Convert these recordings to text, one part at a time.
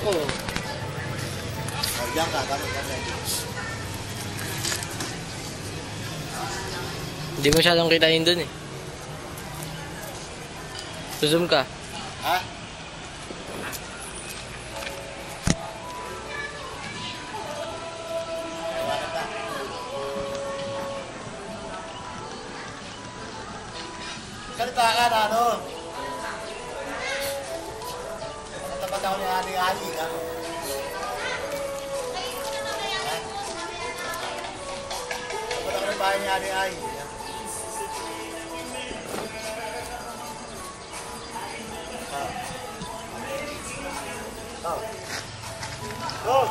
ko. Diyan ka, tapos ka. Hindi masyadong kitain dun eh. Zoom ka. Ha? Salita ka na, ano? Natapat ako ni Ali, ha? Natapat ako ng bahay ni Ali. Go!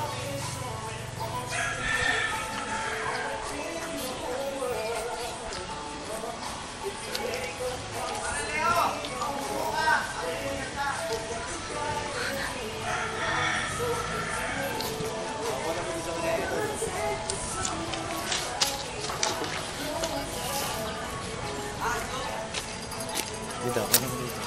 Dito, ako naman dito.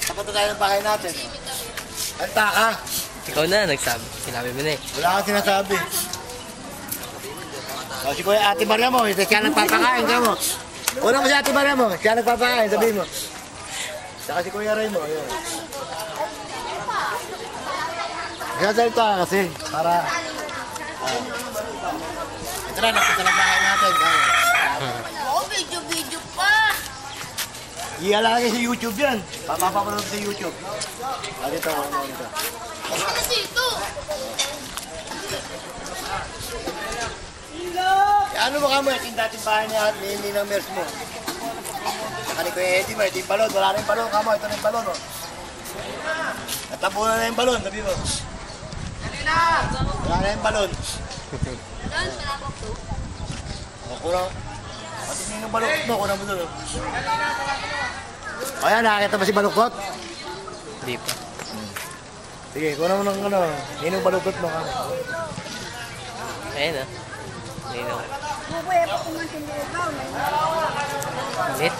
Tapat na tayo ng bahay natin. Hanta ka. Ikaw na, nagsabi. Sinabi mo na eh. Wala kang sinasabi. O, si Kuya Ate Maria mo, siya nagpapakain ka mo. Una mo si Ate Maria mo, siya nagpapakain, sabihin mo. Saka si Kuya Ray mo, yun. Nagsasalita ka kasi, para... ito na, napunta ng bahay natin. Oo, video pa. Ialagay sa YouTube yan. Papapanood sa YouTube. Dito, dito. Ano na dito? Ano mo ka mo, yung dating bahay ni ng Mers mo. Saka ni Kuya Eddie, may yung balon. Wala na yung balon ka mo, ito na yung balon. Natabunan na yung balon, sabi mo. Wala na yung balon. Doon, palabok to. Kurang. Pati nyo yung balukot mo, kurang mo doon. O yan, nakakita ba si balukot? Hindi pa. Sige, kurang mo ng ano, yun yung balukot mo. Ayun ah. Ayun ah. Bubuhay pa kung ang tinulaw. Ulit.